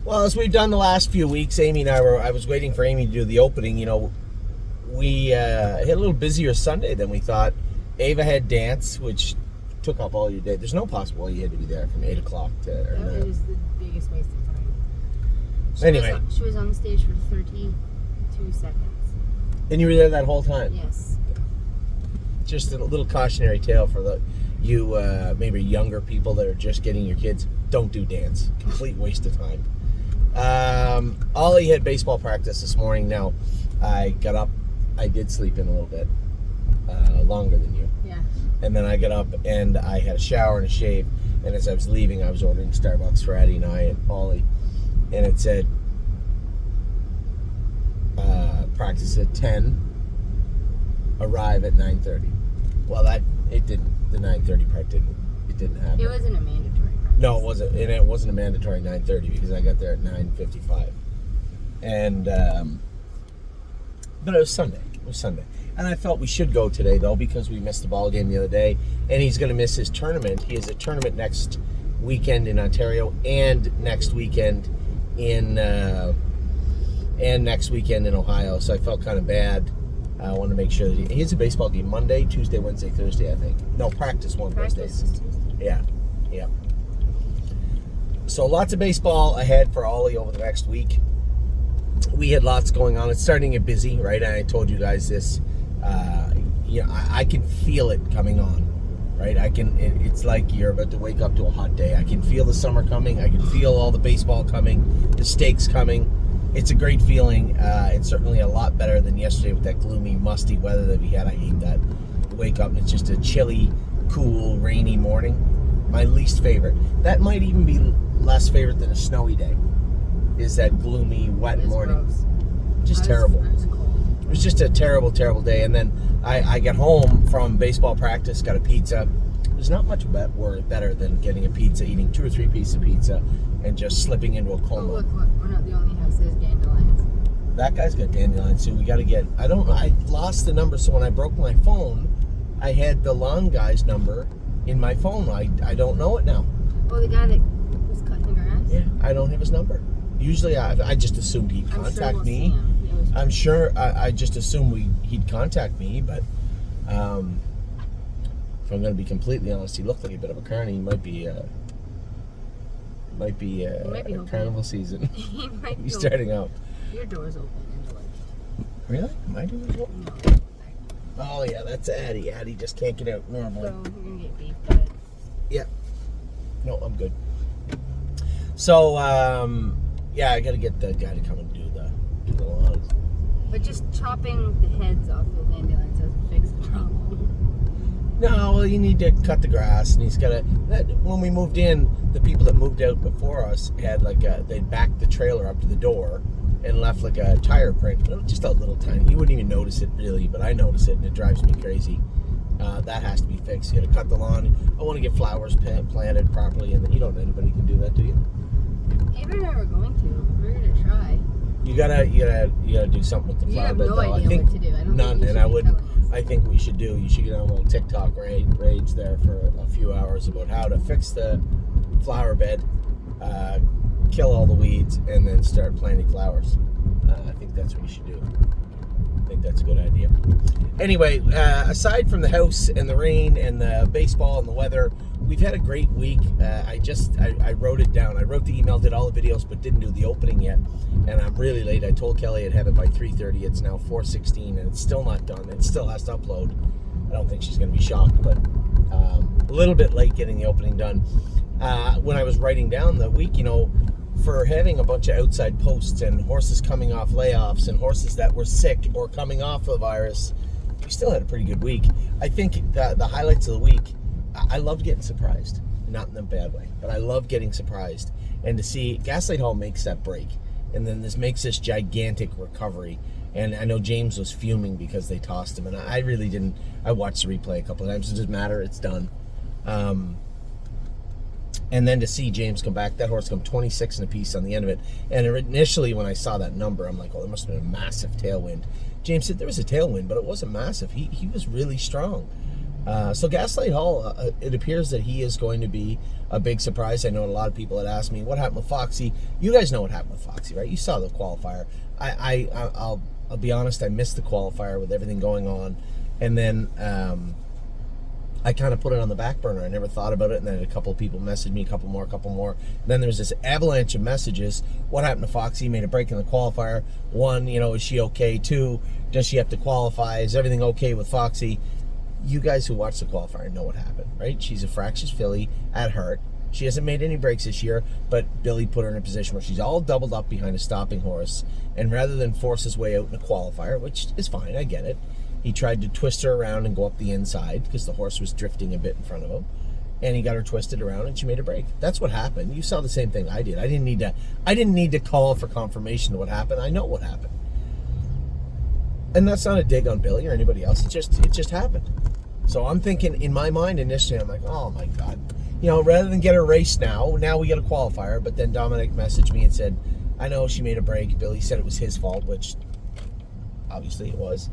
Well, as we've done the last few weeks, Amy and I was waiting for Amy to do the opening. You know, we had a little busier Sunday than we thought. Ava had dance, which took up all your day. There's no possible way you had to be there from 8 o'clock to... That was the biggest waste of time. Anyway. She was on the stage for 32 seconds. And you were there that whole time? Yes. Just a little cautionary tale for you maybe younger people that are just getting your kids. Don't do dance. Complete waste of time. Ollie had baseball practice this morning. Now, I got up. I did sleep in a little bit longer than you. Yeah. And then I got up and I had a shower and a shave. And as I was leaving, I was ordering Starbucks for Addie and I and Ollie. And it said, practice at 10, arrive at 9:30. Well, it didn't. The 9:30 part didn't happen. It wasn't a mandatory practice. No, it wasn't. And it wasn't a mandatory 9:30 because I got there at 9:55. And, but it was Sunday. And I felt we should go today, though, because we missed the ball game the other day. And he's going to miss his tournament. He has a tournament next weekend in Ontario and next weekend in Ohio. So I felt kind of bad. I wanted to make sure that he has a baseball game Monday, Tuesday, Wednesday, Thursday, I think. No, practice one of those days. Yeah. So lots of baseball ahead for Ollie over the next week. We had lots going on. It's starting to get busy, right? I told you guys this. I can feel it coming on, right? It's like you're about to wake up to a hot day. I can feel the summer coming. I can feel all the baseball coming, the stakes coming. It's a great feeling. It's certainly a lot better than yesterday with that gloomy, musty weather that we had. I hate that. You wake up and it's just a chilly, cool, rainy morning. My least favorite. That might even be less favorite than a snowy day. Is that gloomy, wet morning. Gross. Just terrible. I was cold. It was just a terrible, terrible day. And then I got home from baseball practice, got a pizza. There's not much better than getting a pizza, eating 2 or 3 pieces of pizza, and just slipping into a Oh, coma. look, we're not the only house that has dandelions. That guy's got dandelions, so we got to get... I lost the number, so when I broke my phone, I had the lawn guy's number in my phone. I don't know it now. Oh, the guy that was cutting the grass? Yeah, I don't have his number. Usually, I just assumed he'd contact we'll me. see him. He always I'm sure I just assumed he'd contact me, but if I'm going to be completely honest, he looked like a bit of a carny. He might be carnival season. He might be He's starting out. Your door's open into like... Really? My door's open? No. Oh yeah, that's Addie. Addie just can't get out normally. So you're going to get beef, but... Yeah. No, I'm good. So, yeah, I got to get the guy to come and do the lawn. But just chopping the heads off the dandelions doesn't fix the problem. No, well, you need to cut the grass, and he's got to... When we moved in, the people that moved out before us had they'd backed the trailer up to the door and left like a tire print. Just a little tiny. You wouldn't even notice it, really, but I notice it, and it drives me crazy. That has to be fixed. You got to cut the lawn. I want to get flowers planted properly, and you don't know anybody can do that, do you? Ava and I were going to. We're going to try. You gotta do something with the You flower have bed, no though. idea I think what to do. I don't none, think you and should I be would. telling us. I think we should do. You should get on a little TikTok rage there for a few hours about how to fix the flower bed, kill all the weeds, and then start planting flowers. I think that's what you should do. I think that's a good idea. Anyway, aside from the house and the rain and the baseball and the weather, we've had a great week. I wrote it down. I wrote the email, did all the videos, but didn't do the opening yet. And I'm really late. I told Kelly I'd have it by 3:30. It's now 4:16, and it's still not done. It still has to upload. I don't think she's going to be shocked, but a little bit late getting the opening done. When I was writing down the week, for having a bunch of outside posts and horses coming off layoffs and horses that were sick or coming off the virus, we still had a pretty good week. I think the highlights of the week, I loved getting surprised. Not in a bad way, but I love getting surprised. And to see Gaslight Hall makes that break, and then this makes this gigantic recovery. And I know James was fuming because they tossed him, and I really didn't. I watched the replay a couple of times. It doesn't matter. It's done. And then to see James come back, that horse come 26 and a piece on the end of it. And initially when I saw that number, I'm like, oh, there must have been a massive tailwind. James said there was a tailwind, but it wasn't massive. He was really strong. So Gaslight Hall, it appears that he is going to be a big surprise. I know a lot of people had asked me what happened with Foxy. You guys know what happened with Foxy, right? You saw the qualifier. I'll be honest, I missed the qualifier with everything going on, and then I kind of put it on the back burner. I never thought about it, and then a couple of people messaged me, a couple more. Then there's this avalanche of messages. What happened to Foxy? Made a break in the qualifier. 1, is she okay? 2, does she have to qualify? Is everything okay with Foxy? You guys who watch the qualifier know what happened, right? She's a fractious filly at heart. She hasn't made any breaks this year, but Billy put her in a position where she's all doubled up behind a stopping horse, and rather than force his way out in a qualifier, which is fine, I get it, he tried to twist her around and go up the inside because the horse was drifting a bit in front of him, and he got her twisted around and she made a break. That's what happened. You saw the same thing I did. I didn't need to call for confirmation of what happened. I know what happened. And that's not a dig on Billy or anybody else. It just happened. So I'm thinking, in my mind initially, I'm like, oh my God. Rather than get a race now we get a qualifier. But then Dominic messaged me and said, I know she made a break. Billy said it was his fault, which obviously it was.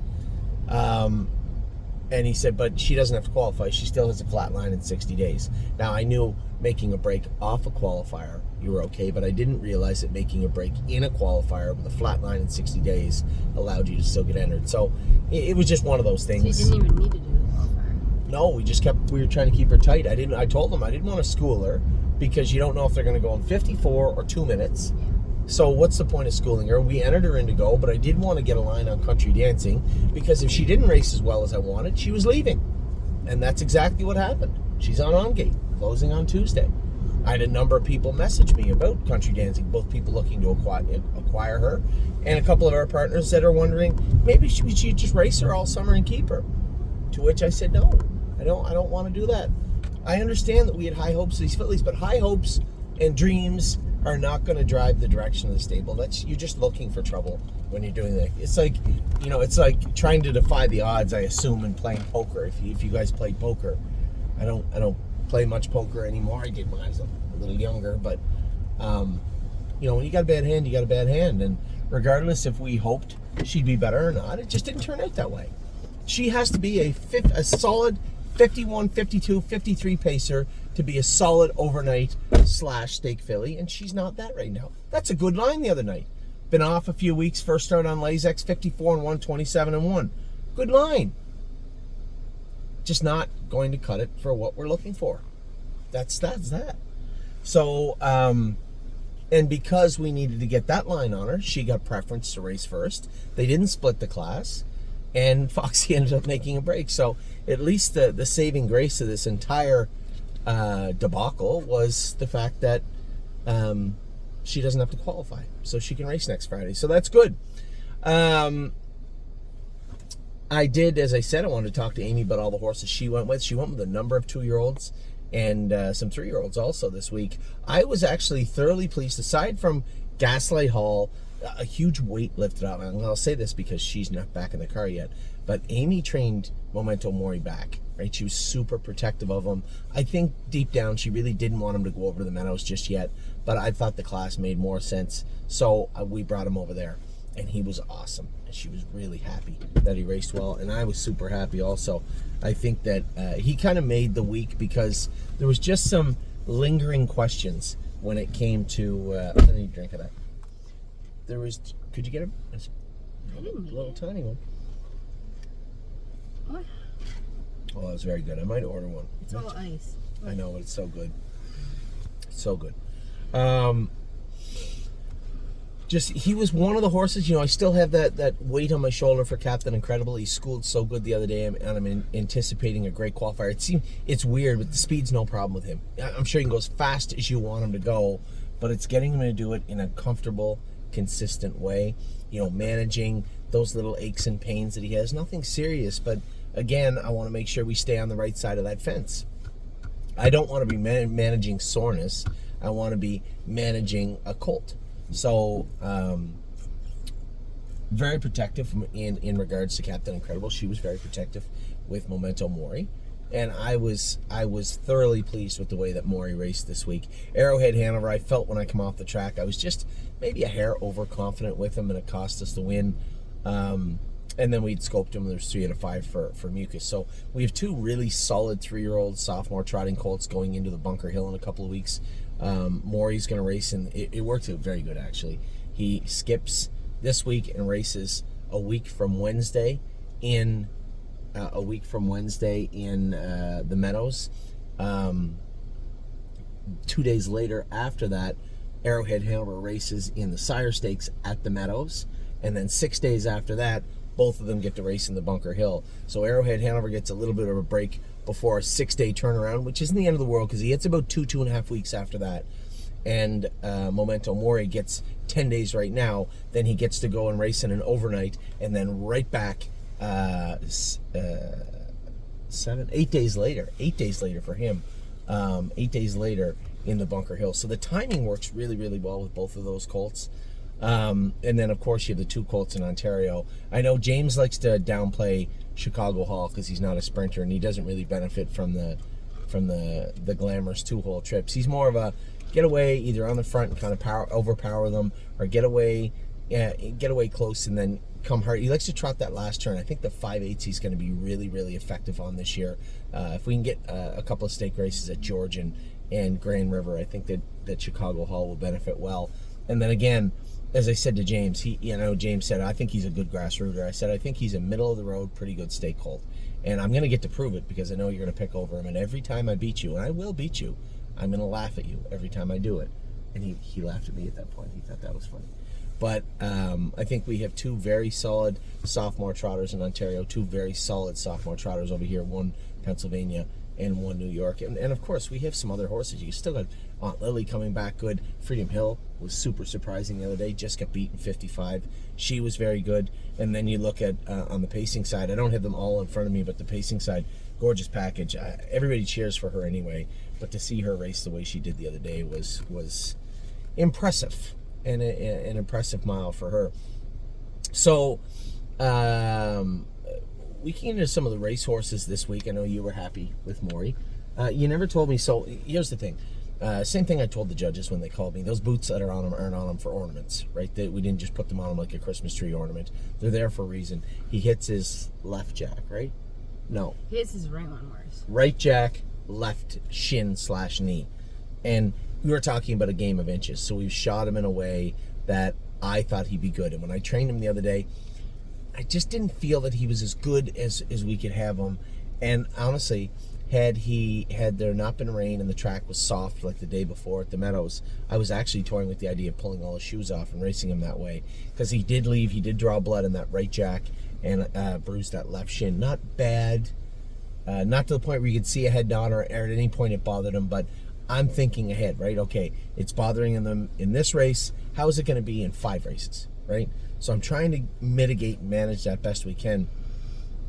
And he said, but she doesn't have to qualify. She still has a flat line in 60 days. Now, I knew making a break off a qualifier, you were okay, but I didn't realize that making a break in a qualifier with a flat line in 60 days allowed you to still get entered. So it was just one of those things. So you didn't even need to do the qualifier? No, we were trying to keep her tight. I told them I didn't want to school her because you don't know if they're going to go in 54 or 2 minutes. Yeah. So what's the point of schooling her? We entered her in to go, but I did want to get a line on Country Dancing because if she didn't race as well as I wanted, she was leaving. And that's exactly what happened. She's on gate, closing on Tuesday. I had a number of people message me about Country Dancing, both people looking to acquire her, and a couple of our partners that are wondering, maybe we should just race her all summer and keep her. To which I said, no, I don't want to do that. I understand that we had high hopes of these fillies, but high hopes and dreams are not going to drive the direction of the stable. You're just looking for trouble when you're doing that. It's like, it's like trying to defy the odds, I assume, in playing poker. If you guys play poker, I don't play much poker anymore. I did when I was a little younger, but when you got a bad hand, you got a bad hand, and regardless if we hoped she'd be better or not, it just didn't turn out that way. She has to be a solid 51, 52, 53 pacer to be a solid overnight / stake filly, and she's not that right now. That's a good line the other night. Been off a few weeks, first start on Lasix, 54 and 1, 27 and 1. Good line. Just not going to cut it for what we're looking for. That's that. So, and because we needed to get that line on her, she got preference to race first. They didn't split the class, and Foxy ended up making a break. So at least the saving grace of this entire debacle was the fact that she doesn't have to qualify, so she can race next Friday. So that's good. I did, as I said, I wanted to talk to Amy about all the horses she went with. She went with a number of 2-year-olds and some 3-year-olds also this week. I was actually thoroughly pleased, aside from Gaslight Hall, a huge weight lifted off. And I'll say this because she's not back in the car yet, but Amy trained Memento Mori back, right? She was super protective of him. I think deep down she really didn't want him to go over to the Meadows just yet, but I thought the class made more sense, so we brought him over there, and he was awesome. And she was really happy that he raced well, and I was super happy also. I think that he kind of made the week because there was just some lingering questions when it came to I need a drink of that. There was, could you get a little tiny one? What? Oh, that was very good. I might order one. It's all ice. I know, but it's so good. It's so good. Just, he was one of the horses, I still have that weight on my shoulder for Captain Incredible. He schooled so good the other day, and I'm anticipating a great qualifier. It's weird, but the speed's no problem with him. I'm sure he can go as fast as you want him to go, but it's getting him to do it in a comfortable, consistent way. Managing those little aches and pains that he has. Nothing serious, but again, I want to make sure we stay on the right side of that fence. I don't want to be managing soreness. I want to be managing a colt. So, very protective in regards to Captain Incredible. She was very protective with Memento Mori. And I was thoroughly pleased with the way that Maury raced this week. Arrowhead Hanover, I felt when I come off the track, I was just maybe a hair overconfident with him, and it cost us the win. And then we'd scoped him. There's 3 out of 5 for mucus. So we have 2 really solid 3-year-old sophomore trotting colts going into the Bunker Hill in a couple of weeks. Maury's going to race, and it worked out very good, actually. He skips this week and races a week from Wednesday in the Meadows. 2 days later after that, Arrowhead Hanover races in the Sire Stakes at the Meadows. And then 6 days after that, both of them get to race in the Bunker Hill. So Arrowhead Hanover gets a little bit of a break before a 6-day turnaround, which isn't the end of the world because he hits about 2.5 weeks after that. And Memento Mori gets 10 days right now. Then he gets to go and race in an overnight, and then right back 8 days later. 8 days later for him. 8 days later in the Bunker Hill. So the timing works really, really well with both of those colts. And then, of course, you have the 2 colts in Ontario. I know James likes to downplay Chicago Hall because he's not a sprinter and he doesn't really benefit from the glamorous 2-hole trips. He's more of a get away either on the front and kind of overpower them, or get away close and then come hard. He likes to trot that last turn. I think the 5/8 he's going to be really, really effective on this year. If we can get a couple of stake races at George and Grand River, I think that Chicago Hall will benefit well. And then again, as I said to James, James said, I think he's a good grassrooter. I said, I think he's a middle-of-the-road, pretty good stake colt. And I'm going to get to prove it because I know you're going to pick over him. And every time I beat you, and I will beat you, I'm going to laugh at you every time I do it. And he laughed at me at that point. He thought that was funny. But I think we have 2 very solid sophomore trotters in Ontario, 2 very solid sophomore trotters over here, 1 Pennsylvania and 1 New York. And of course, we have some other horses. You still got Aunt Lily coming back good. Freedom Hill was super surprising the other day. Just got beaten 55. She was very good. And then you look at on the pacing side. I don't have them all in front of me, but the pacing side, gorgeous package. Everybody cheers for her anyway. But to see her race the way she did the other day was impressive. And an impressive mile for her. So we can get into some of the race horses this week. I know you were happy with Maury. You never told me. So here's the thing. Same thing I told the judges when they called me. Those boots that are on him aren't on him for ornaments, right? We didn't just put them on him like a Christmas tree ornament. They're there for a reason. He hits his left jack, right? No. He hits his right one worse. Right jack, left shin/knee. And we were talking about a game of inches. So we've shot him in a way that I thought he'd be good. And when I trained him the other day, I just didn't feel that he was as good as we could have him. And honestly, had there not been rain and the track was soft like the day before at the Meadows, I was actually toying with the idea of pulling all his shoes off and racing him that way. Because he did draw blood in that right jack and bruised that left shin. Not bad. Not to the point where you could see a head nod or at any point it bothered him, but I'm thinking ahead, right? Okay, it's bothering them in this race. How is it going to be in 5 races, right? So I'm trying to mitigate and manage that best we can.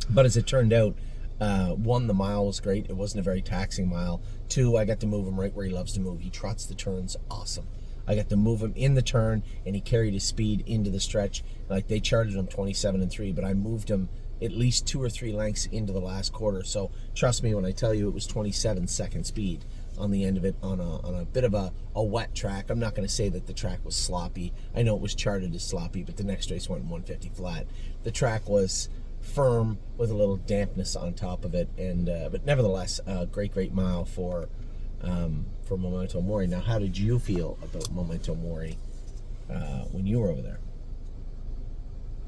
But as it turned out, 1, the mile was great. It wasn't a very taxing mile. 2, I got to move him right where he loves to move. He trots the turns awesome. I got to move him in the turn, and he carried his speed into the stretch. Like they charted him 27-3, but I moved him at least 2 or 3 lengths into the last quarter. So trust me when I tell you it was 27-second speed on the end of it on a bit of a wet track. I'm not going to say that the track was sloppy. I know it was charted as sloppy, but the next race went 150 flat. The track was firm with a little dampness on top of it, and but nevertheless, a great mile for Memento Mori. Now, how did you feel about Memento Mori when you were over there?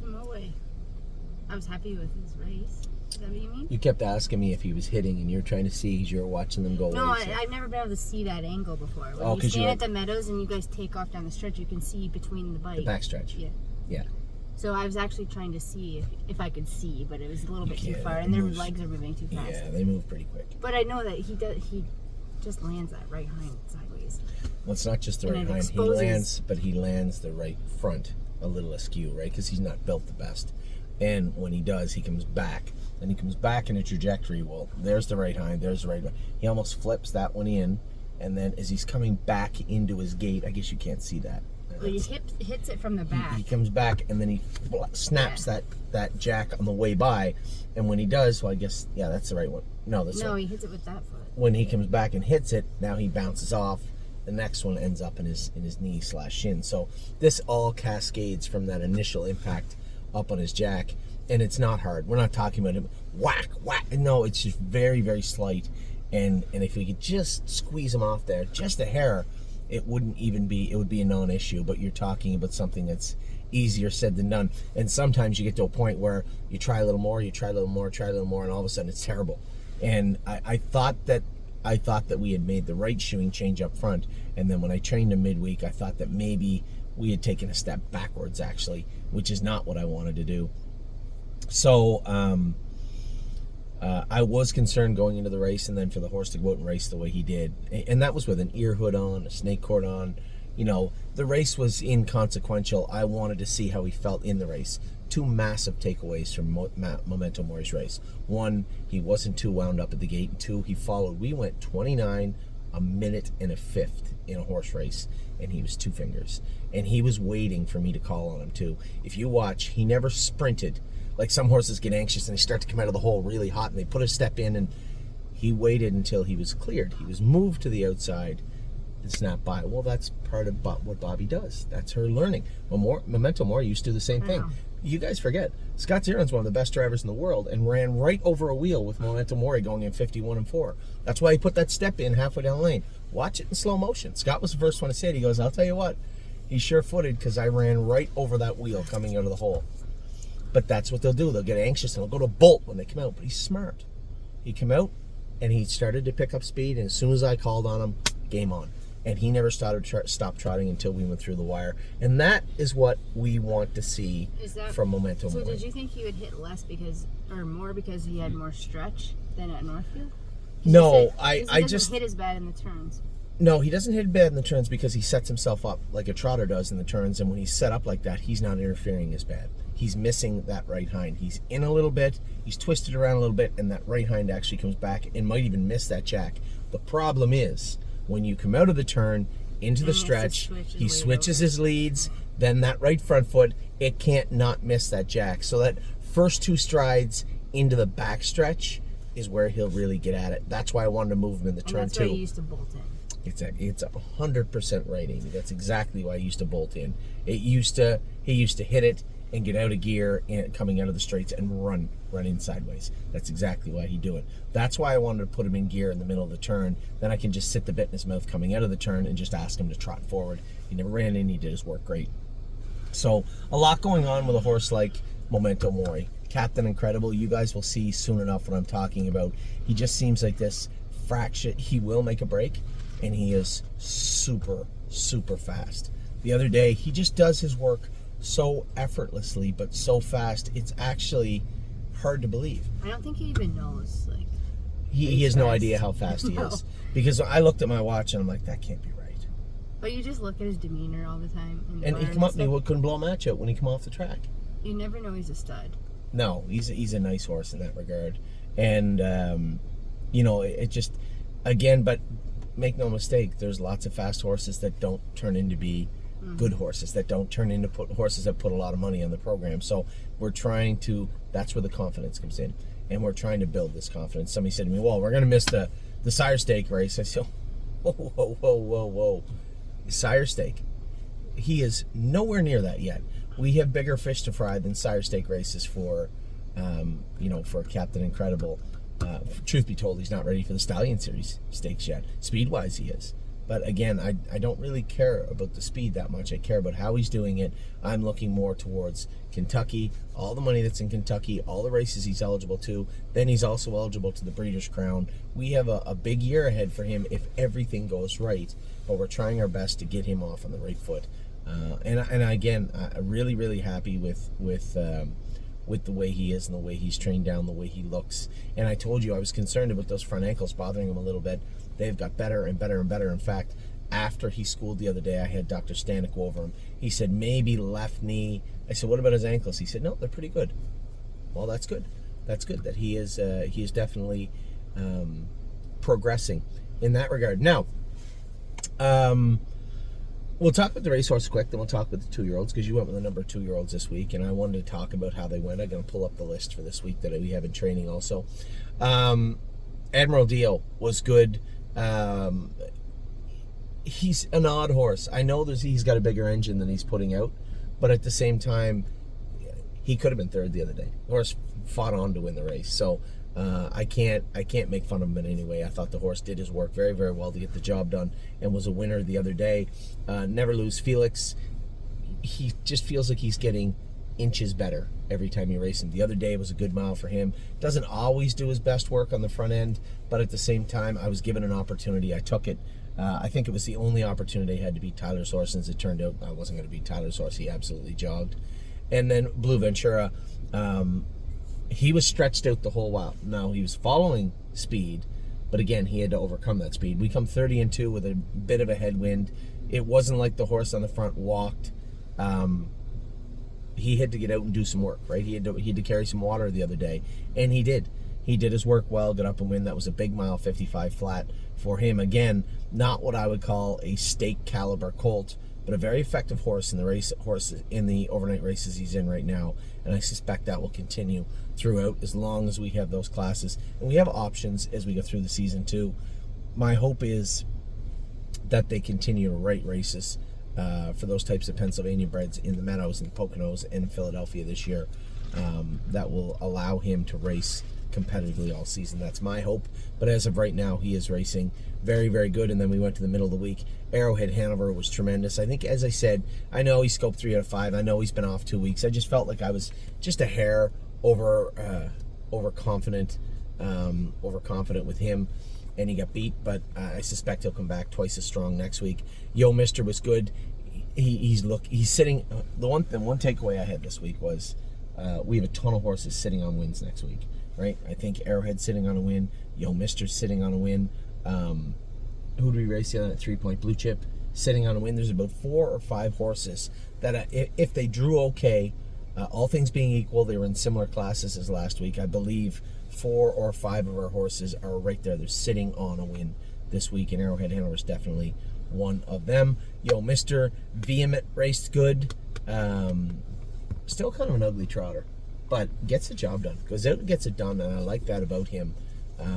No way. I was happy with his race. Is that what you mean? You kept asking me if he was hitting, and you're trying to see as you're watching them go. No, I've never been able to see that angle before. When you stand at the Meadows and you guys take off down the stretch, you can see between the bike. The backstretch. Yeah. So I was actually trying to see if I could see, but it was a little bit too far, and their legs are moving too fast. Yeah, they move pretty quick. But I know that he just lands that right hind sideways. Well, it's not just the right hind. He lands the right front a little askew, right? Because he's not built the best. And when he does, he comes back. And he comes back in a trajectory. Well, there's the right hind. There's the right hind. He almost flips that one in. And then as he's coming back into his gait, I guess you can't see that. Well, he hits it from the back. He comes back, and then he snaps that jack on the way by. And when he does, well, I guess, that's the right one. No, he hits it with that foot. When he comes back and hits it, now he bounces off. The next one ends up in his knee/shin. So this all cascades from that initial impact up on his jack. and it's not hard. We're not talking about him whack, whack. No, it's just very, very slight. And if we could just squeeze him off there, just a hair, it would be a non-issue. But you're talking about something that's easier said than done. And sometimes you get to a point where you try a little more, try a little more, and all of a sudden it's terrible. And I thought that we had made the right shoeing change up front. And then when I trained him midweek, I thought that maybe we had taken a step backwards, actually, which is not what I wanted to do. So I was concerned going into the race, and then for the horse to go out and race the way he did. And that was with an ear hood on, a snake cord on. You know, the race was inconsequential. I wanted to see how he felt in the race. Two massive takeaways from Memento Mori's race. One, he wasn't too wound up at the gate. And two, he followed. We went 29 a minute and a fifth in a horse race, and he was 2 fingers. And he was waiting for me to call on him too. If you watch, he never sprinted. Like some horses get anxious and they start to come out of the hole really hot, and they put a step in, and he waited until he was cleared. He was moved to the outside and snapped by. Well, that's part of what Bobby does. That's her learning. Memento Mori used to do the same thing. You guys forget, Scott Zeron's one of the best drivers in the world and ran right over a wheel with Memento Mori going in 51-4. That's why he put that step in halfway down the lane. Watch it in slow motion. Scott was the first one to say it. He goes, I'll tell you what, he's sure-footed because I ran right over that wheel coming out of the hole. But that's what they'll do. They'll get anxious and they'll go to bolt when they come out. But he's smart. He came out and he started to pick up speed, and as soon as I called on him, game on. And he never stopped trotting until we went through the wire. And that is what we want to see from Memento Mori. So did you think he would hit more because he had more stretch than at Northfield? No, he doesn't hit as bad in the turns. No, he doesn't hit bad in the turns because he sets himself up like a trotter does in the turns. And when he's set up like that, he's not interfering as bad. He's missing that right hind. He's in a little bit, he's twisted around a little bit, and that right hind actually comes back and might even miss that jack. The problem is, when you come out of the turn into the stretch, he switches his leads, then that right front foot, it can't not miss that jack. So that first 2 strides into the back stretch is where he'll really get at it. That's why I wanted to move him in the turn that's too. Why he used to bolt in. It's 100% right, Amy. That's exactly why I used to bolt in. He used to hit it and get out of gear and coming out of the straights and run in sideways. That's exactly why he'd do it. That's why I wanted to put him in gear in the middle of the turn. Then I can just sit the bit in his mouth coming out of the turn and just ask him to trot forward. He never ran in. He did his work great. So a lot going on with a horse like Memento Mori. Captain Incredible, you guys will see soon enough what I'm talking about. He just seems like this fraction. He will make a break, and he is super, super fast. The other day, he just does his work so effortlessly, but so fast, it's actually hard to believe. I don't think he even knows. He has no idea how fast he is. Because I looked at my watch and I'm like, that can't be right. But you just look at his demeanor all the time. And he come up and he couldn't blow a match out when he come off the track. You never know he's a stud. No, he's a nice horse in that regard. And, it just, again, but make no mistake, there's lots of fast horses that don't turn into be good horses, that don't turn into horses that put a lot of money on the program. So we're trying to, that's where the confidence comes in. And we're trying to build this confidence. Somebody said to me, well, we're going to miss the Sire Stake race. I said, whoa. Sire Stake. He is nowhere near that yet. We have bigger fish to fry than Sire Stake races for Captain Incredible. Truth be told, he's not ready for the Stallion Series stakes yet. Speed-wise, he is. But again, I don't really care about the speed that much. I care about how he's doing it. I'm looking more towards Kentucky, all the money that's in Kentucky, all the races he's eligible to. Then he's also eligible to the Breeders' Crown. We have a big year ahead for him if everything goes right. But we're trying our best to get him off on the right foot. And again, I'm really, really happy with the way he is and the way he's trained down, the way he looks. And I told you I was concerned about those front ankles bothering him a little bit. They've got better and better and better. In fact, after he schooled the other day, I had Dr. Stanek go over him. He said, maybe left knee. I said, what about his ankles? He said, no, they're pretty good. Well, that's good. That's good that he is definitely progressing in that regard. Now, we'll talk about the racehorse quick, then we'll talk about the 2-year-olds, because you went with the number 2-year-olds this week, and I wanted to talk about how they went. I'm going to pull up the list for this week that we have in training also. Admiral Dio was good. He's an odd horse. I know he's got a bigger engine than he's putting out, but at the same time, he could have been third the other day. The horse fought on to win the race. So I can't make fun of him in any way. I thought the horse did his work very, very well to get the job done and was a winner the other day. Never Lose Felix, he just feels like he's getting inches better every time you race him. The other day was a good mile for him. Doesn't always do his best work on the front end, but at the same time, I was given an opportunity. I took it. I think it was the only opportunity I had to beat Tyler's horse, since it turned out I wasn't going to beat Tyler's horse. He absolutely jogged. And then Blue Ventura, he was stretched out the whole while. Now, he was following speed, but again, he had to overcome that speed. We come 30-2 with a bit of a headwind. It wasn't like the horse on the front walked. He had to get out and do some work, right? He had to carry some water the other day, and he did. He did his work well, got up and win. That was a big mile, 55 flat for him. Again, not what I would call a stake caliber colt, but a very effective horse in the overnight races he's in right now. And I suspect that will continue throughout as long as we have those classes. And we have options as we go through the season too. My hope is that they continue to write races for those types of Pennsylvania breds in the Meadows and Poconos and in Philadelphia this year, that will allow him to race competitively all season. That's my hope. But as of right now, he is racing very, very good. And then we went to the middle of the week. Arrowhead Hanover was tremendous. I think, as I said, I know he scoped 3 out of 5. I know he's been off 2 weeks. I just felt like I was just a hair overconfident with him, and he got beat. But I suspect he'll come back twice as strong next week. Yo Mister was good. He's sitting. The one takeaway I had this week was we have a ton of horses sitting on wins next week, right? I think Arrowhead's sitting on a win. Yo Mister's sitting on a win. Who do we race the other night? 3 Point Blue Chip sitting on a win. There's about 4 or 5 horses that if they drew okay, all things being equal, they were in similar classes as last week. I believe 4 or 5 of our horses are right there. They're sitting on a win this week, and Arrowhead Hanover is definitely one of them. Yo Mister Vehement raced good. Still kind of an ugly trotter, but gets the job done. Goes out and gets it done, and I like that about him.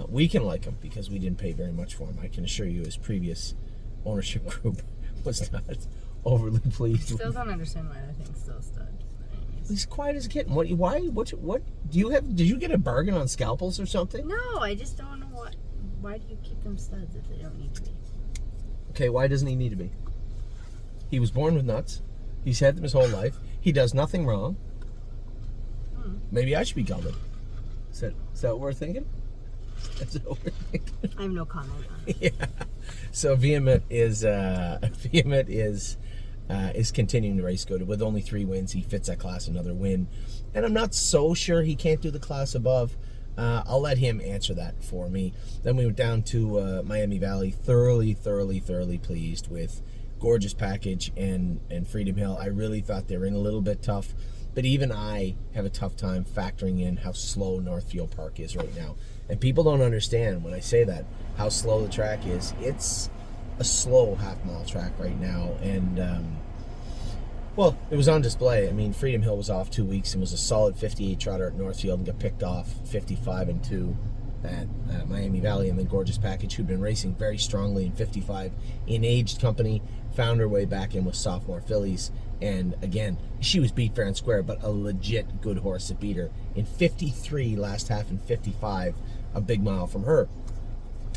We can like him because we didn't pay very much for him. I can assure you his previous ownership group was not overly pleased. Still don't understand why I think still stud. He's quiet as a kitten. What do you have? Did you get a bargain on scalpels or something? No, I just don't know why do you keep them studs if they don't need to be? Okay, why doesn't he need to be? He was born with nuts. He's had them his whole life. He does nothing wrong. Maybe I should be gelded. Is that what we're thinking? That's what we're thinking. I have no comment on it. Yeah. So Vehement is continuing to race good. With only 3 wins, he fits that class another win. And I'm not so sure he can't do the class above. I'll let him answer that for me. Then we went down to Miami Valley. Thoroughly pleased with Gorgeous Package and Freedom Hill. I really thought they were in a little bit tough, but even I have a tough time factoring in how slow Northfield Park is right now. And people don't understand when I say that, how slow the track is. It's a slow half-mile track right now, and well, it was on display. I mean, Freedom Hill was off 2 weeks and was a solid 58 trotter at Northfield and got picked off 55-2 at Miami Valley. And then Gorgeous Package, who'd been racing very strongly in 55 in Aged Company, found her way back in with sophomore fillies. And again, she was beat fair and square, but a legit good horse that beat her in 53 last half and 55, a big mile from her.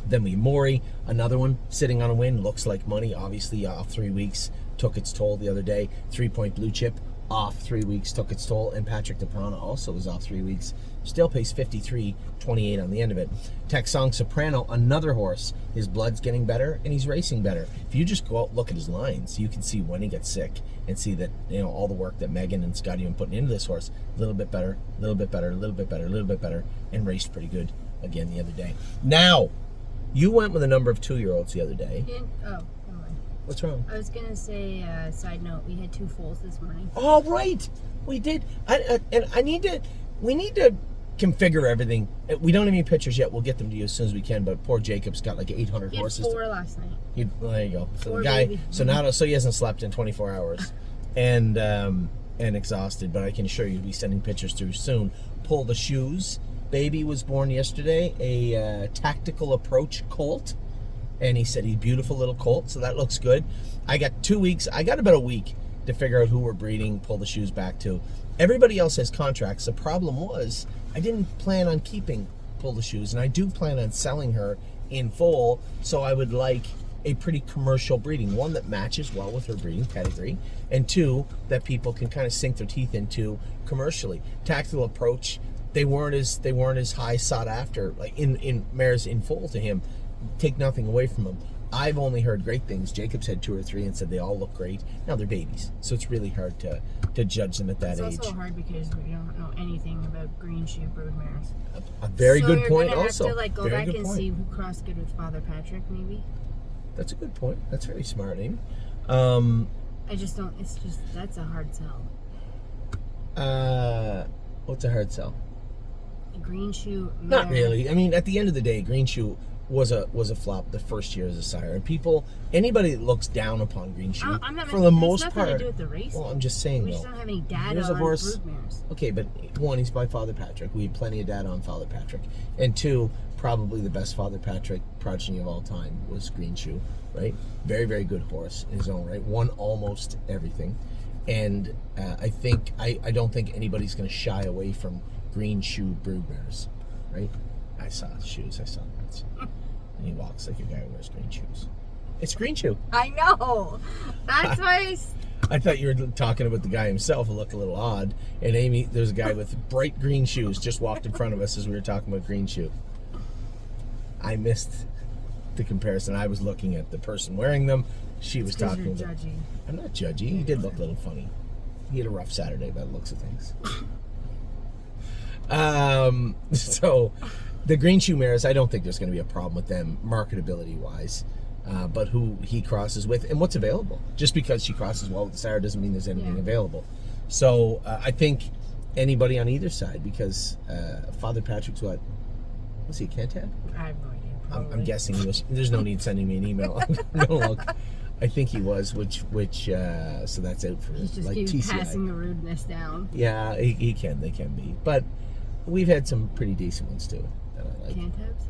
Then we Maury, another one sitting on a win, looks like money, obviously off 3 weeks, took its toll the other day. 3 Point Blue Chip off 3 weeks, took its toll, and Patrick DePrana also was off 3 weeks. Still paced 53.28 on the end of it. Texong Soprano, another horse. His blood's getting better, and he's racing better. If you just go out and look at his lines, you can see when he gets sick and see that, you know, all the work that Megan and Scotty have been putting into this horse, a little bit better, a little bit better, a little bit better, a little bit better, and raced pretty good again the other day. Now, you went with a number of 2-year-olds the other day. Never mind. What's wrong? I was going to say, side note, we had 2 foals this morning. Oh, right. We did. We need to configure everything. We don't have any pictures yet. We'll get them to you as soon as we can, but poor Jacob's got like 800 He had horses. 4 last night. There you go. So Poor the guy, baby. so he hasn't slept in 24 hours and exhausted, but I can assure you we'll be sending pictures through soon. Pull the shoes. Baby was born yesterday, a Tactical Approach colt, and he said he's a beautiful little colt, so that looks good. I got 2 weeks. I got about a week to figure out who we're breeding, pull the shoes back to. Everybody else has contracts. The problem was I didn't plan on keeping Pull the Shoes, and I do plan on selling her in full, so I would like a pretty commercial breeding, one that matches well with her breeding pedigree, and two, that people can kind of sink their teeth into commercially. Tactical Approach, they weren't as high sought after, like in mares in full to him. Take nothing away from them. I've only heard great things. Jacob's had 2 or 3 and said they all look great. Now they're babies, so it's really hard to judge them at that age. It's also hard because we don't know anything about green shoe brood mares. A very so good point. You're Also, have to go very back and point. see who crossed good with Father Patrick, maybe. That's a good point. That's very smart, Amy. I just don't. It's just that's a hard sell. What's a hard sell? A green shoe mare. Not really. I mean, at the end of the day, Green Shoe was a flop the first year as a sire, and anybody that looks down upon Green Shoe, I'm not for the most nothing part, to do with the race. well, I'm just saying we though. just don't have any data Here's a on horse. brood mares. Okay, but one, he's by Father Patrick. We have plenty of data on Father Patrick, and two, probably the best Father Patrick progeny of all time was Green Shoe, right? Very, very good horse in his own right. Won almost everything, and I don't think anybody's going to shy away from Green Shoe brood mares, right? I saw the shoes. I saw that. And he walks like a guy who wears green shoes. It's Green Shoe. I know. That's why. I thought you were talking about the guy himself, who looked a little odd. And Amy, there's a guy with bright green shoes just walked in front of us as we were talking about Green Shoe. I missed the comparison. I was looking at the person wearing them. She was talking You're about. judgy. I'm not judgy. He did look a little funny. He had a rough Saturday by the looks of things. So the Green Shoe mares, I don't think there's going to be a problem with them marketability wise. But who he crosses with and what's available. Just because she crosses well with the sire doesn't mean there's anything available. So I think anybody on either side, because Father Patrick's what? Was he a Cantab? I have no idea. I'm guessing he was. There's no need sending me an email. I'm gonna look. I think he was, which so that's out for He's just like keeps TCI. passing the rudeness down. Yeah, they can be. But we've had some pretty decent ones too that I like. Cantabs?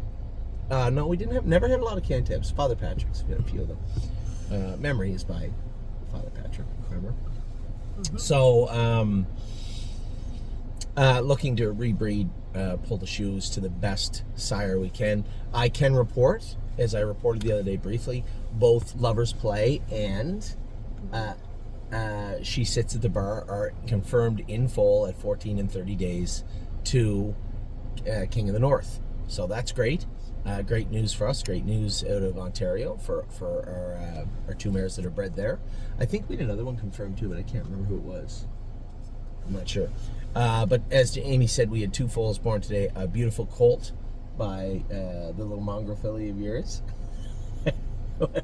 No, we never had a lot of Cantabs. Father Patrick's, we had a few of them. Memory is by Father Patrick, remember? Mm-hmm. So, looking to rebreed Pull the Shoes to the best sire we can. I can report, as I reported the other day briefly, both Lovers Play and She Sits at the Bar are confirmed in full at 14 and 30 days to King of the North. So that's great. Great news for us. Great news out of Ontario for our 2 mares that are bred there. I think we had another one confirmed too, but I can't remember who it was. I'm not sure. But as Amy said, we had 2 foals born today. A beautiful colt by the little mongrel filly of yours.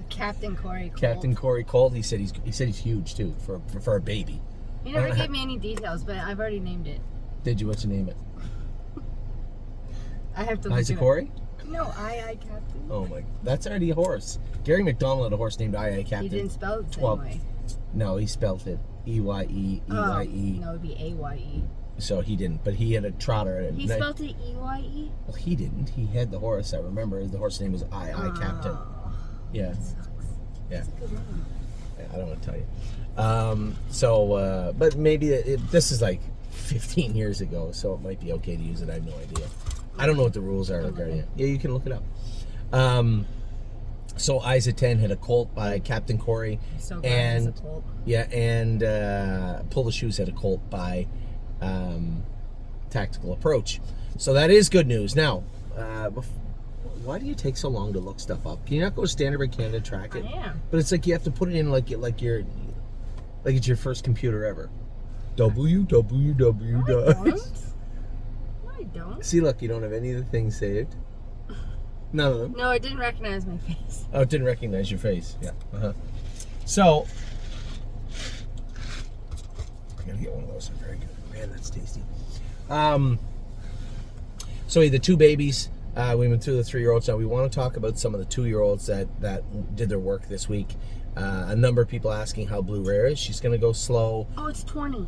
Captain Corey Colt. Captain Corey Colt. He said he's huge too for a baby. He never gave me any details, but I've already named it. Did you? What's your name it? I have to look Isaac it up. Corey? No, I Captain. Oh my! That's already a horse. Gary McDonald had a horse named I Captain. He didn't spell it the same Well, way. No, he spelled it EYE. No, it'd be AYE. So he didn't, but he had a trotter. He spelled it EYE? Well, he didn't. He had the horse. I remember the horse name was I Captain. Yeah. That sucks. Yeah. That's a good name. I don't want to tell you. But maybe this is like 15 years ago, so it might be okay to use it. I have no idea. I don't know what the rules are regarding it. Yeah, you can look it up. So Isa 10 had a colt by Captain Corey. So glad and it's a colt. yeah, and Pull the Shoes had a colt by Tactical Approach. So that is good news. Now, why do you take so long to look stuff up? Can you not go to Standard Bred Canada track it? I am. But it's like you have to put it in like it's your first computer ever. www. No, I don't. No, I don't. See, look, you don't have any of the things saved. None of them. No, it didn't recognize my face. Oh, it didn't recognize your face. Yeah. So, I gotta get one of those. They're very good. Man, that's tasty. So we had the 2 babies. We went through the 3-year-olds. Now we want to talk about some of the 2-year-olds that did their work this week. A number of people asking how Blue Rare is. She's gonna go slow. Oh, it's 20.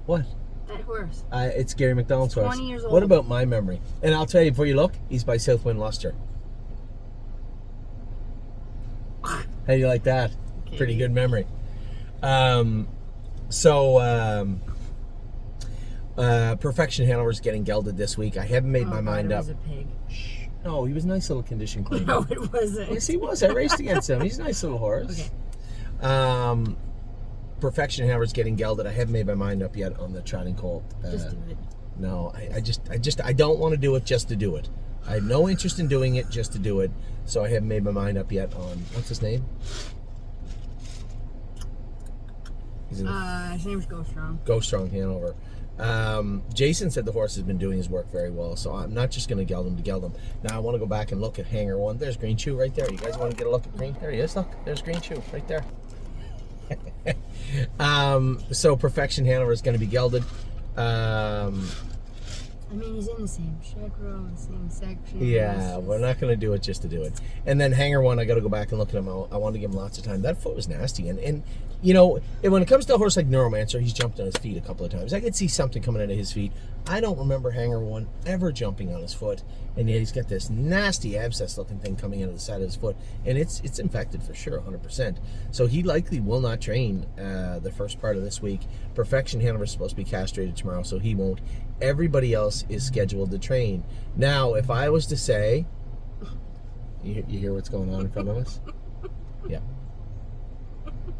What? That horse. It's Gary McDonald's horse. 20 years old. What about my memory? And I'll tell you before you look, he's by Southwind Luster. How do you like that? Okay. Pretty good memory. Perfection Hanover's getting gelded this week. I haven't made my mind it up. was a pig. No, he was a nice little condition clean. No, it wasn't. Yes, he was. I raced against him. He's a nice little horse. Okay. Perfection Hanover's getting gelded. I haven't made my mind up yet on the trotting colt. Just do it. No, I don't want to do it just to do it. I have no interest in doing it just to do it. So I haven't made my mind up yet on, what's his name? His name's Go Strong. Go Strong Hanover. Jason said the horse has been doing his work very well, so I'm not just going to geld him to geld him. Now I want to go back and look at Hanger 1. There's Green Chew right there. You guys want to get a look at Green? There he is. Look, there's Green Chew right there. So Perfection Hanover is going to be gelded. I mean, he's in the same shed row, the same section. Yeah, we're not going to do it just to do it. And then Hanger 1, I got to go back and look at him. I want to give him lots of time. That foot was nasty. And you know, when it comes to a horse like Neuromancer, he's jumped on his feet a couple of times. I could see something coming out of his feet. I don't remember Hanger 1 ever jumping on his foot. And yet he's got this nasty abscess-looking thing coming out of the side of his foot. And it's infected for sure, 100%. So he likely will not train the first part of this week. Perfection Hanover is supposed to be castrated tomorrow, so he won't. Everybody else is scheduled to train. Now, if I was to say... You hear what's going on in front of us? Yeah.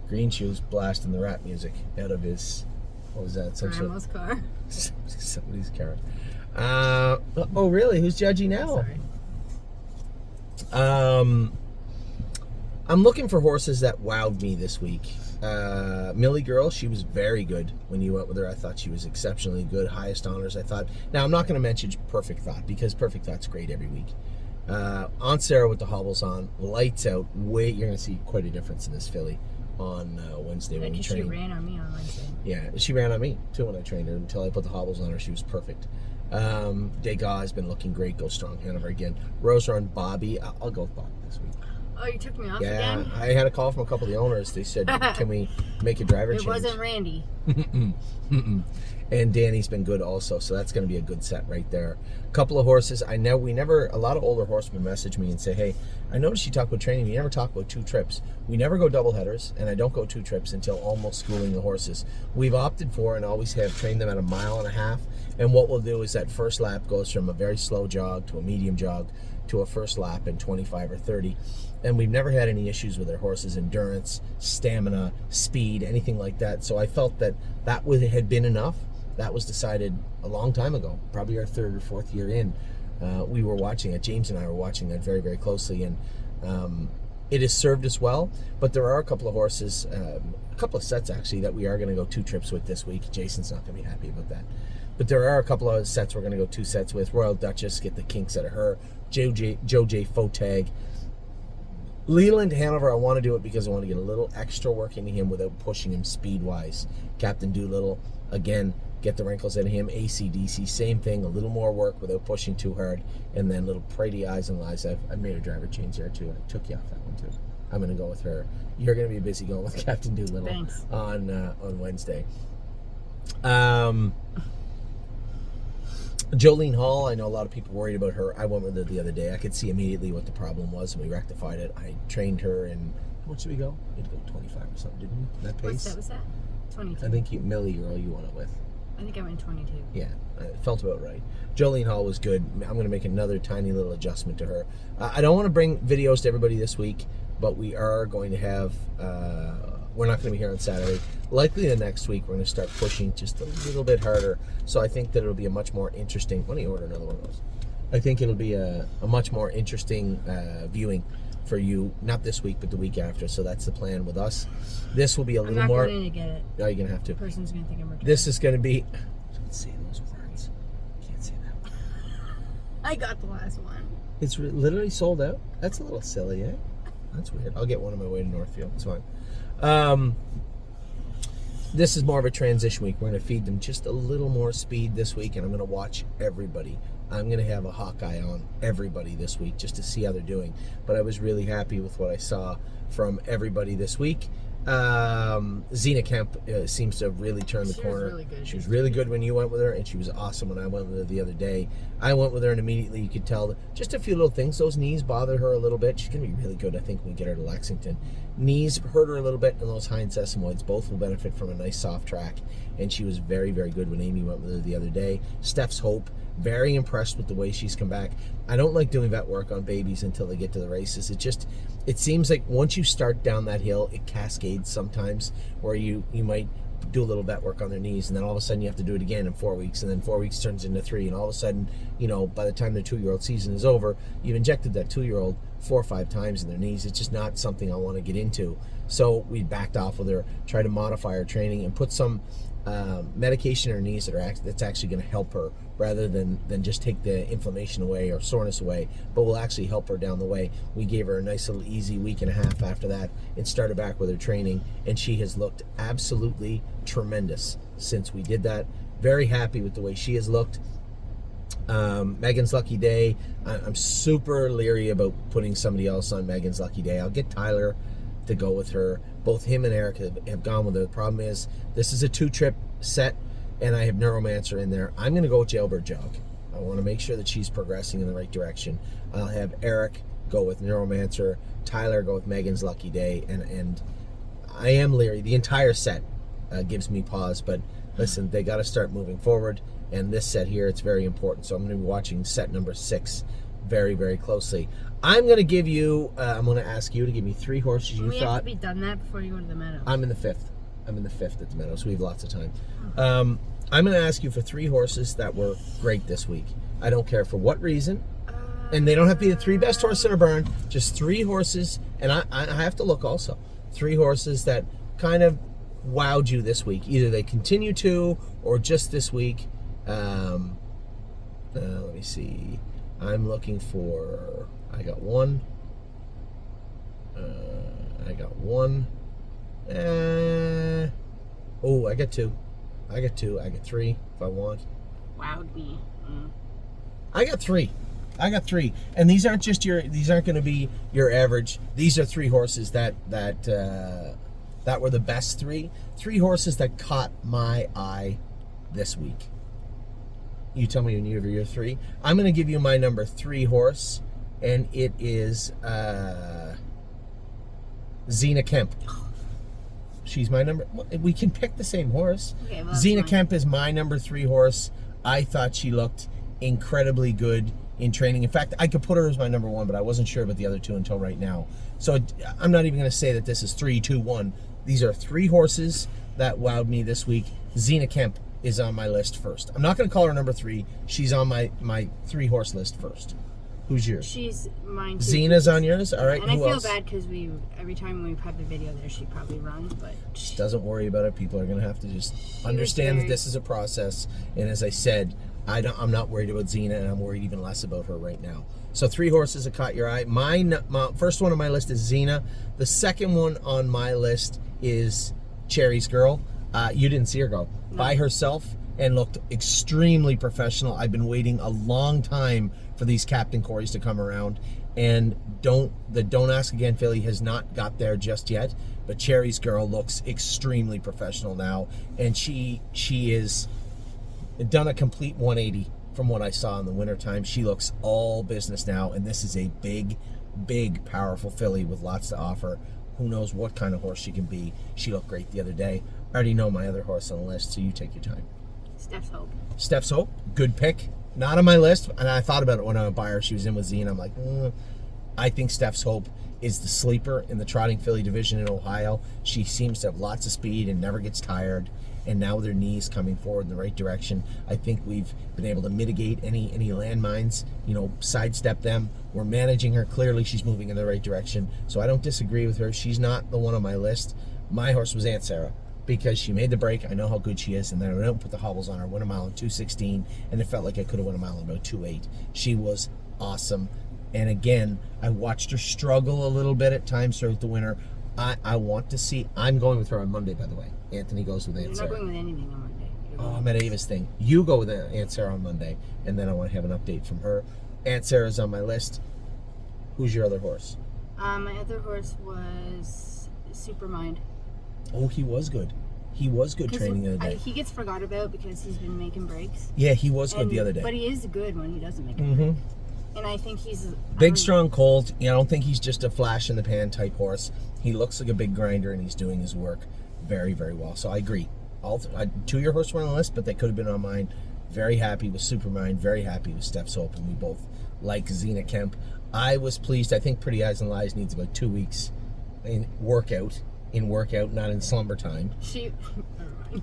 Green Chew's blasting the rap music out of his... What was that? Grandma's car. Somebody's car. Oh, really? Who's judging now? Sorry. I'm looking for horses that wowed me this week. Millie Girl, she was very good when you went with her. I thought she was exceptionally good. Highest honors, I thought. Now, I'm not going to mention Perfect Thought because Perfect Thought's great every week. Aunt Sarah with the hobbles on, lights out. You're going to see quite a difference in this filly on Wednesday when we train. She ran on me on Wednesday. Yeah, she ran on me too when I trained her. Until I put the hobbles on her, she was perfect. Degas has been looking great. Go Strong Hanover again. Rose Run Bobby. I'll go with Bobby this week. Oh, you took me off Yeah, again? I had a call from a couple of the owners. They said, can we make a driver change? It wasn't Randy. And Danny's been good also, so that's going to be a good set right there. A couple of horses. I know a lot of older horsemen message me and say, hey, I noticed you talk about training. You never talk about 2 trips. We never go double headers, and I don't go 2 trips until almost schooling the horses. We've opted for and always have trained them at 1.5 miles. And what we'll do is that first lap goes from a very slow jog to a medium jog to a first lap in 25 or 30. And we've never had any issues with our horses' endurance, stamina, speed, anything like that. So I felt that had been enough. That was decided a long time ago, probably our 3rd or 4th year in. We were watching it. James and I were watching that very, very closely. And it has served us well. But there are a couple of horses, a couple of sets actually, that we are going to go 2 trips with this week. Jason's not going to be happy about that. But there are a couple of sets we're going to go 2 sets with. Royal Duchess, get the kinks out of her. Joe J. Fotag. Leland Hanover, I want to do it because I want to get a little extra work into him without pushing him speed-wise. Captain Doolittle, again, get the wrinkles out of him. ACDC, same thing, a little more work without pushing too hard. And then little Pretty Eyes and Lies. I've made a driver change there too. I took you off that one too. I'm going to go with her. You're going to be busy going with Captain Doolittle. Thanks. On Wednesday. Jolene Hall, I know a lot of people worried about her. I went with her the other day. I could see immediately what the problem was, and we rectified it. I trained her in, how much did we go? We had to go 25 or something, didn't we? That pace? What set was that? 22. I think Millie Earl you won it with. I think I went 22. Yeah, it felt about right. Jolene Hall was good. I'm going to make another tiny little adjustment to her. I don't want to bring videos to everybody this week, but we are going to have, we're not going to be here on Saturday. Likely the next week we're going to start pushing just a little bit harder. So I think that it'll be a much more interesting, why don't you order another one of those? I think it'll be a much more interesting viewing for you, not this week, but the week after. So that's the plan with us. This will be a little more. I'm not going to get it. No, you're going to have to. The person's going to think I'm retarded. This is going to be. Don't say those words. Can't say that. I got the last one. It's literally sold out. That's a little silly, eh? That's weird. I'll get one on my way to Northfield. It's fine. This is more of a transition week. We're going to feed them just a little more speed this week, and I'm going to watch everybody. I'm going to have a hawk eye on everybody this week just to see how they're doing. But I was really happy with what I saw from everybody this week. Xena Kemp seems to have really turned the corner. Really good. She was really good when you went with her, and she was awesome when I went with her the other day. I went with her, and immediately you could tell that just a few little things. Those knees bother her a little bit. She's going to be really good, I think, when we get her to Lexington. Knees hurt her a little bit, and those hind sesamoids both will benefit from a nice soft track. And she was very, very good when Amy went with her the other day. Steph's Hope, very impressed with the way she's come back. I don't like doing vet work on babies until they get to the races. It seems like once you start down that hill, it cascades sometimes, where you might do a little vet work on their knees, and then all of a sudden you have to do it again in 4 weeks, and then 4 weeks turns into 3, and all of a sudden, by the time their 2-year-old season is over, you've injected that 2-year-old 4 or 5 times in their knees. It's just not something I want to get into. So we backed off with her, tried to modify her training, and put some medication in her knees that's actually going to help her, rather than just take the inflammation away or soreness away, but will actually help her down the way. We gave her a nice little easy week and a half after that and started back with her training, and she has looked absolutely tremendous since we did that. Very happy with the way she has looked. Megan's Lucky Day, I'm super leery about putting somebody else on Megan's Lucky Day. I'll get Tyler to go with her. Both him and Eric have gone with her. The problem is this is a 2-trip set, and I have Neuromancer in there. I'm going to go with Jailbird Jog. I want to make sure that she's progressing in the right direction. I'll have Eric go with Neuromancer, Tyler go with Megan's Lucky Day, and I am leery. The entire set gives me pause, but listen, they got to start moving forward, and this set here, it's very important. So I'm going to be watching set number 6 very, very closely. I'm going to give you, I'm going to ask you to give me 3 horses you thought. We have to be done that before you go to the Meadows. I'm in the 5th. I'm in the 5th at the Meadows. We have lots of time. I'm going to ask you for 3 horses that were great this week. I don't care for what reason. And they don't have to be the 3 best horses in a barn. Just 3 horses. And I have to look also. 3 horses that kind of wowed you this week. Either they continue to, or just this week. Let me see. I'm looking for... I got 1. I got 1. I got 2. I got 2. I got 3 if I want. Wowed me. I got 3. And these aren't going to be your average. These are 3 horses that were the best 3. 3 horses that caught my eye this week. You tell me when you have your 3. I'm going to give you my number 3 horse, and it is Xena Kemp. She's my number. We can pick the same horse. Okay, well, Xena Kemp is my number 3 horse. I thought she looked incredibly good in training. In fact, I could put her as my number 1, but I wasn't sure about the other 2 until right now. So I'm not even going to say that this is 3, 2, 1. These are 3 horses that wowed me this week. Xena Kemp is on my list first. I'm not going to call her number 3. She's on my 3-horse list first. Who's yours? She's mine too. Zena's on yours? All right. And I feel bad because every time we put the video there, she probably runs, but just doesn't worry about it. People are going to have to just understand that this is a process. And as I said, I'm not worried about Xena, and I'm worried even less about her right now. So 3 horses that caught your eye. My first one on my list is Xena. The second one on my list is Cherry's Girl. You didn't see her go by herself and looked extremely professional. I've been waiting a long time for these Captain Corys to come around, and Don't Ask Again filly has not got there just yet, but Cherry's Girl looks extremely professional now, and she is done a complete 180 from what I saw in the wintertime. She looks all business now, and this is a big, powerful filly with lots to offer. Who knows what kind of horse she can be. She looked great the other day. I already know my other horse on the list, so you take your time. Steph's Hope, good pick. Not on my list, and I thought about it when I went by her. She was in with Xena. I'm like, I think Steph's Hope is the sleeper in the trotting filly division in Ohio. She seems to have lots of speed and never gets tired. And now with her knees coming forward in the right direction, I think we've been able to mitigate any landmines, sidestep them. We're managing her. Clearly, she's moving in the right direction. So I don't disagree with her. She's not the one on my list. My horse was Aunt Sarah, because she made the break. I know how good she is, and then I don't put the hobbles on her. Won a mile in 2:16, and it felt like I could have won a mile in about 2:8. She was awesome. And again, I watched her struggle a little bit at times throughout the winter. I want to see. I'm going with her on Monday, by the way. Anthony goes with Aunt Sarah. You're not going with anything on Monday. I'm at Ava's thing. You go with Aunt Sarah on Monday, and then I want to have an update from her. Aunt Sarah's on my list. Who's your other horse? My other horse was Supermind. Oh, he was good. He was good 'Cause training the other day. he gets forgot about because he's been making breaks. Yeah, he was good the other day. But he is good when he doesn't make a Mm-hmm. break. And I think he's Big, strong colt. I don't think he's just a flash in the pan type horse. He looks like a big grinder, and he's doing his work very, very well. So I agree. Two of your horses were on the list, but they could have been on mine. Very happy with Supermind. Very happy with Steph's Hope, and we both like Zena Kemp. I was pleased. I think Pretty Eyes and Lies needs about 2 weeks in workout, not in slumber time.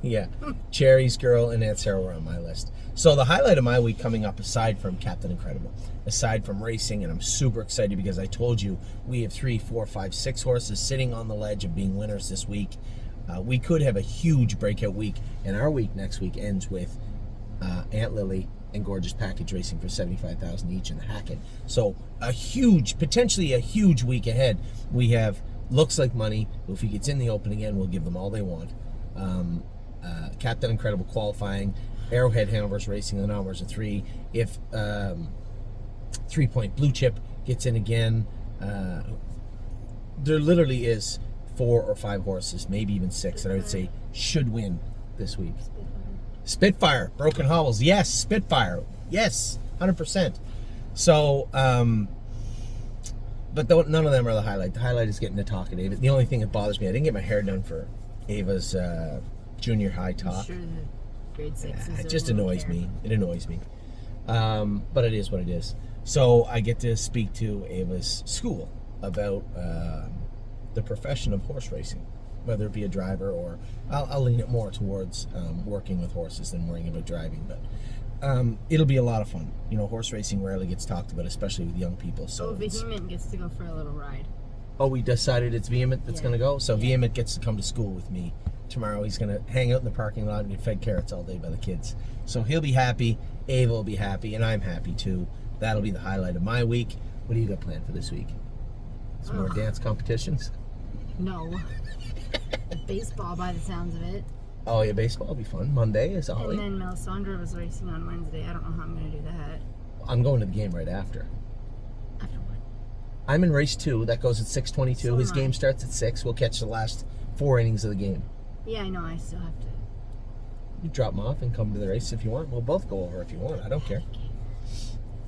Yeah. Cherry's Girl and Aunt Sarah were on my list. So the highlight of my week coming up, aside from Captain Incredible, aside from racing, and I'm super excited because I told you we have 3, 4, 5, 6 horses sitting on the ledge of being winners this week. We could have a huge breakout week, and our week next week ends with Aunt Lily and Gorgeous Package racing for $75,000 each in the Hackett. So potentially a huge week ahead. We have Looks Like Money. If he gets in the open again, we'll give them all they want. Captain Incredible qualifying, Arrowhead Hanover's racing, the numbers of 3. If 3 Point Blue Chip gets in again, there literally is 4 or 5 horses, maybe even 6, that I would say should win this week. Spitfire, Broken Hobbles, yes. Spitfire, yes, 100%. So, but none of them are the highlight. The highlight is getting to talk at Ava. The only thing that bothers me, I didn't get my hair done for Ava's junior high talk. Sure, the grade 6s. It just annoys me. It annoys me. But it is what it is. So I get to speak to Ava's school about the profession of horse racing, whether it be a driver or I'll lean it more towards working with horses than worrying about driving. But it'll be a lot of fun. Horse racing rarely gets talked about, especially with young people. So Vehement gets to go for a little ride. Oh, we decided it's Vehement that's going to go? So Vehement gets to come to school with me tomorrow. He's going to hang out in the parking lot and get fed carrots all day by the kids. So he'll be happy, Ava will be happy, and I'm happy too. That'll be the highlight of my week. What do you got planned for this week? Some more dance competitions? No. Baseball by the sounds of it. Oh yeah, baseball will be fun. Monday is Ollie. And then Melisandre was racing on Wednesday. I don't know how I'm going to do that. I'm going to the game right after. After what? I'm in race 2. That goes at 6:22. So His game starts at 6. We'll catch the last 4 innings of the game. Yeah, I know. I still have to. You drop him off and come to the race if you want. We'll both go over if you want. I don't care.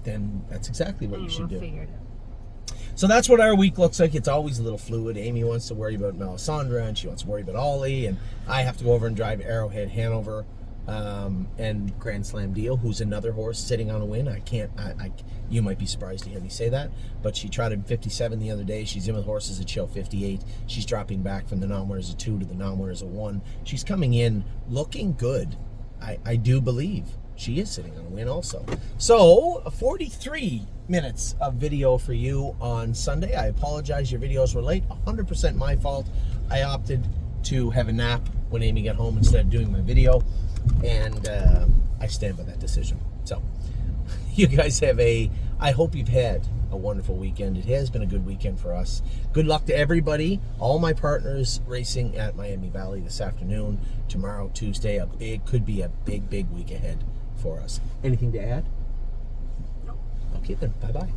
Then that's exactly what you should do. Figure it out. So that's what our week looks like. It's always a little fluid. Amy wants to worry about Melisandre, and she wants to worry about Ollie, and I have to go over and drive Arrowhead Hanover and Grand Slam Deal, who's another horse sitting on a win. You might be surprised to hear me say that, but she trotted 57 the other day. She's in with horses at show 58. She's dropping back from the non-winners of 2 to the non-winners of 1. She's coming in looking good. I do believe she is sitting on a win also. So 43 minutes of video for you on Sunday. I apologize, your videos were late. 100% my fault. I opted to have a nap when Amy got home instead of doing my video, and I stand by that decision. So you guys I hope you've had a wonderful weekend. It has been a good weekend for us. Good luck to everybody. All my partners racing at Miami Valley this afternoon. Tomorrow, Tuesday, could be a big week ahead for us. Anything to add? No. Okay then, bye-bye.